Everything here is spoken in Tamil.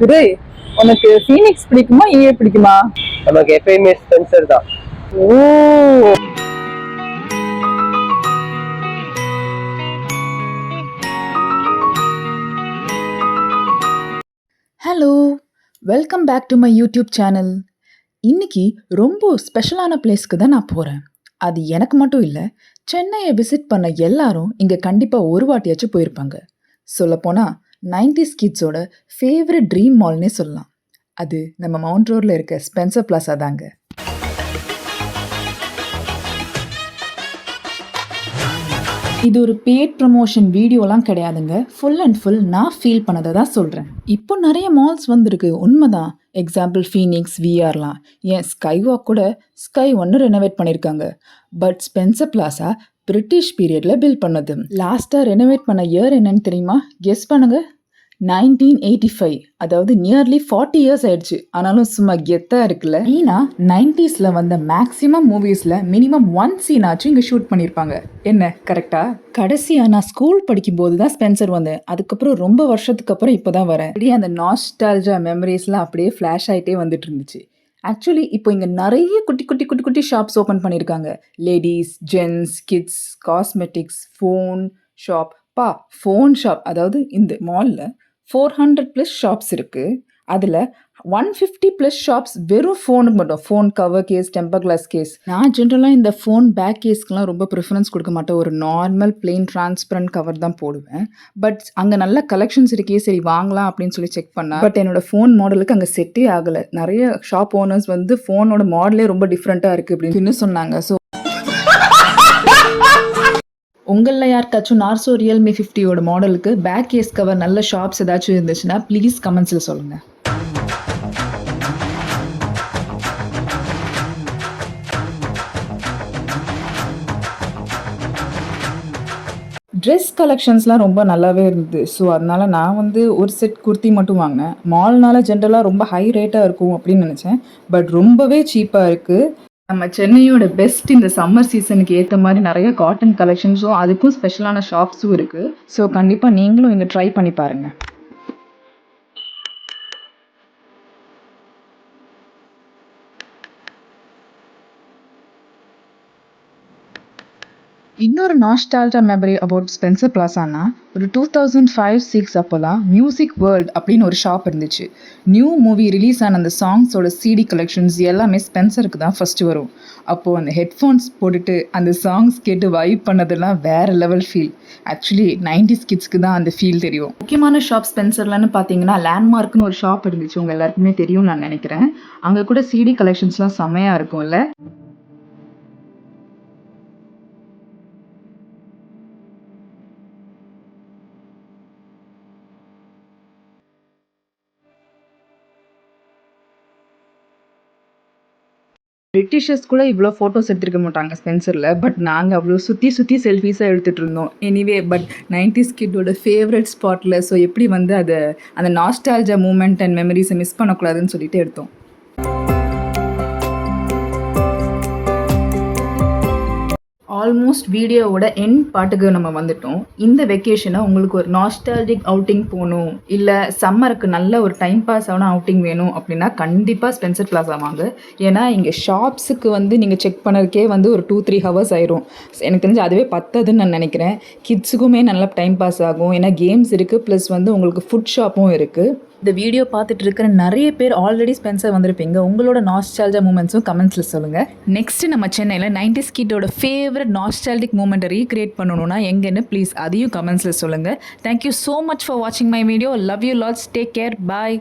விஜய், உனக்கு ஃபீனிக்ஸ் பிடிக்குமா EA பிடிக்குமா? நமக்கு எப்பயுமே ஸ்பென்சர் தான். Oh, hello, welcome back to my YouTube channel. இன்னைக்கு ரொம்ப ஸ்பெஷலான பிளேஸ்க்கு தான் நான் போகிறேன். அது எனக்கு மட்டும் இல்லை, சென்னையை விசிட் பண்ண எல்லாரும் இங்கே கண்டிப்பாக ஒரு வாட்டியாச்சும் போயிருப்பாங்க. சொல்லப்போனால் 90s கிட்ஸோட ஃபேவரட் ட்ரீம் மால்னே சொல்லலாம். அது நம்ம மவுண்ட் ரோடில் இருக்க ஸ்பென்சர் பிளாஸா தாங்க. இது ஒரு பேட் ப்ரமோஷன் வீடியோலாம் கிடையாதுங்க. ஃபுல் அண்ட் ஃபுல் நான் ஃபீல் பண்ணதை தான் சொல்கிறேன். இப்போ நிறைய மால்ஸ் வந்திருக்கு, உண்மைதான். எக்ஸாம்பிள் ஃபீனிக்ஸ், விஆர்லாம், ஏன் ஸ்கை வாக் கூட ஸ்கை ஒன்று ரெனோவேட் பண்ணியிருக்காங்க. பட் ஸ்பென்சர் பிளாஸா பிரிட்டிஷ் பீரியடில் பில்ட் பண்ணது. லாஸ்ட்டாக ரெனோவேட் பண்ண இயர் என்னன்னு தெரியுமா? கெஸ் பண்ணுங்க. 1985, அதாவது நியர்லி 40 இயர்ஸ் ஆயிடுச்சு. ஆனாலும் சும்மா கெத்தாக இருக்குல்ல. மெயினாக 90s வந்த மேக்ஸிமம் மூவிஸில் மினிமம் 1 சீனாச்சும் இங்கே ஷூட் பண்ணியிருப்பாங்க. என்ன கரெக்டாக? கடைசியாக நான் ஸ்கூல் படிக்கும்போது தான் ஸ்பென்சர் வந்தேன். அதுக்கப்புறம் ரொம்ப வருஷத்துக்கு அப்புறம் இப்போ தான் வரேன். அப்படியே அந்த நாஸ்டால்ஜியா மெமரிஸ்லாம் அப்படியே ஃப்ளாஷ் ஆகிட்டே வந்துட்டு இருந்துச்சு. ஆக்சுவலி இப்போ இங்கே நிறைய குட்டி குட்டி குட்டி குட்டி ஷாப்ஸ் ஓப்பன் பண்ணியிருக்காங்க. Ladies, gents, kids, cosmetics, phone shop. Phone shop, அதாவது இந்த மாலில் 400+ ஷாப்ஸ் இருக்குது. அதில் 150+ ஷாப்ஸ் வெறும் ஃபோனுக்கு மட்டும். Phone cover case, temper glass case. நான் ஜென்ரலாக இந்த ஃபோன் பேக் கேஸ்க்கெலாம் ரொம்ப ப்ரிஃபரன்ஸ் கொடுக்க மாட்டேன். ஒரு நார்மல் பிளெயின் டிரான்ஸ்பரண்ட் கவர் தான் போடுவேன். பட் அங்கே நல்ல கலெக்ஷன்ஸ் இருக்கே, சரி வாங்கலாம் அப்படின்னு சொல்லி செக் பண்ணேன். பட் என்னோடய ஃபோன் மாடலுக்கு அங்கே செட்டே ஆகலை. நிறைய ஷாப் ஓனர்ஸ் வந்து ஃபோனோட மாடலே ரொம்ப டிஃப்ரெண்ட்டாக இருக்குது அப்படின்னு சொன்னாங்க. ஸோ உங்களில் யாருக்காச்சும் நார்சோ ரியல்மி 50யோட மாடலுக்கு பேக் கேஸ் கவர் நல்ல ஷாப்ஸ் ஏதாச்சும் இருந்துச்சுன்னா ப்ளீஸ் கமெண்ட்ஸில் சொல்லுங்கள். ட்ரெஸ் கலெக்ஷன்ஸ்லாம் ரொம்ப நல்லாவே இருந்தது. ஸோ அதனால் நான் வந்து ஒரு செட் குர்த்தி மட்டும் வாங்கினேன். மால்னால ஜென்ரலாக ரொம்ப ஹை ரேட்டாக இருக்கும் அப்படின்னு நினச்சேன். பட் ரொம்பவே சீப்பாக இருக்குது. நம்ம சென்னையோட பெஸ்ட் இந்த சம்மர் சீசனுக்கு ஏற்ற மாதிரி நிறைய காட்டன் கலெக்ஷன்ஸும் அதுக்கும் ஸ்பெஷலான ஷாப்ஸும் இருக்குது. ஸோ கண்டிப்பாக நீங்களும் இங்கே ட்ரை பண்ணி பாருங்கள். இன்னொரு நாஸ்டால்ஜியா மெமரி அபவுட் ஸ்பென்சர் பிளாஸானா, ஒரு 2005-06 அப்போலாம் மியூசிக் வேர்ல்ட் அப்படின்னு ஒரு ஷாப் இருந்துச்சு. நியூ மூவி ரிலீஸ் ஆன அந்த சாங்ஸோட CD கலெக்ஷன்ஸ் எல்லாமே ஸ்பென்சருக்கு தான் ஃபஸ்ட்டு வரும். அப்போது அந்த ஹெட்ஃபோன்ஸ் போட்டுட்டு அந்த சாங்ஸ் கேட்டு வைப் பண்ணதெல்லாம் வேறு லெவல் ஃபீல். ஆக்சுவலி 90s கிட்ஸ்க்கு தான் அந்த ஃபீல் தெரியும். முக்கியமான ஷாப் ஸ்பென்சர்லன்னு பார்த்தீங்கன்னா லேண்ட்மார்க்னு ஒரு ஷாப் இருந்துச்சு, உங்கள் எல்லாருக்குமே தெரியும் நான் நினைக்கிறேன். அங்கே கூட CD கலெக்ஷன்ஸ்லாம் செம்மையாக இருக்கும்ல. பிரிட்டிஷர்ஸ் கூட இவ்வளோ ஃபோட்டோஸ் எடுத்துருக்க மாட்டாங்க ஸ்பென்சரில். பட் நாங்கள் அவ்வளோ சுற்றி சுற்றி செல்ஃபீஸாக எடுத்துகிட்டு இருந்தோம். எனிவே, பட் 90s கிட்டோட ஃபேவரட் ஸ்பாட்டில். ஸோ எப்படி வந்து அதை அந்த நாஸ்டால்ஜியா மூமெண்ட் அண்ட் மெமரிஸை மிஸ் பண்ணக்கூடாதுன்னு சொல்லிட்டு எடுத்தோம். ஆல்மோஸ்ட் வீடியோவோட எண்ட் பாட்டுக்கு நம்ம வந்துட்டோம். இந்த வெக்கேஷனை உங்களுக்கு ஒரு நாஸ்டால்ஜிக் அவுட்டிங் போகணும், இல்லை சம்மருக்கு நல்ல ஒரு டைம் பாஸ் ஆன அவுட்டிங் வேணும் அப்படின்னா கண்டிப்பாக ஸ்பென்சர் பிளாஸா வாங்க. ஏன்னா இங்கே ஷாப்ஸுக்கு வந்து நீங்கள் செக் பண்ணதுக்கே வந்து ஒரு 2-3 ஹவர்ஸ் ஆயிரும். எனக்கு தெரிஞ்சு அதுவே பத்ததுன்னு நான் நினைக்கிறேன். கிட்ஸுக்குமே நல்லா டைம் பாஸ் ஆகும். ஏன்னா கேம்ஸ் இருக்குது, ப்ளஸ் வந்து உங்களுக்கு ஃபுட் ஷாப்பும் இருக்குது. இந்த வீடியோ பார்த்துட்டு இருக்கிற நிறைய பேர் ஆல்ரெடி ஸ்பென்சர் வந்திருப்பீங்க. உங்களோட நாஸ்டால்ஜியா மூமெண்ட்ஸும் கமெண்ட்ஸில் சொல்லுங்கள். நெக்ஸ்ட்டு நம்ம சென்னையில் 90s கிட்டோட ஃபேவரட் நாஸ்டால்ஜிக் மூமெண்ட்டை ரீக்ரியேட் பண்ணணும்னா எங்கன்னு ப்ளீஸ் அதையும் கமெண்ட்ஸில் சொல்லுங்கள். தேங்க்யூ ஸோ மச் ஃபார் வாட்சிங் my video. Love you lots. Take care. Bye.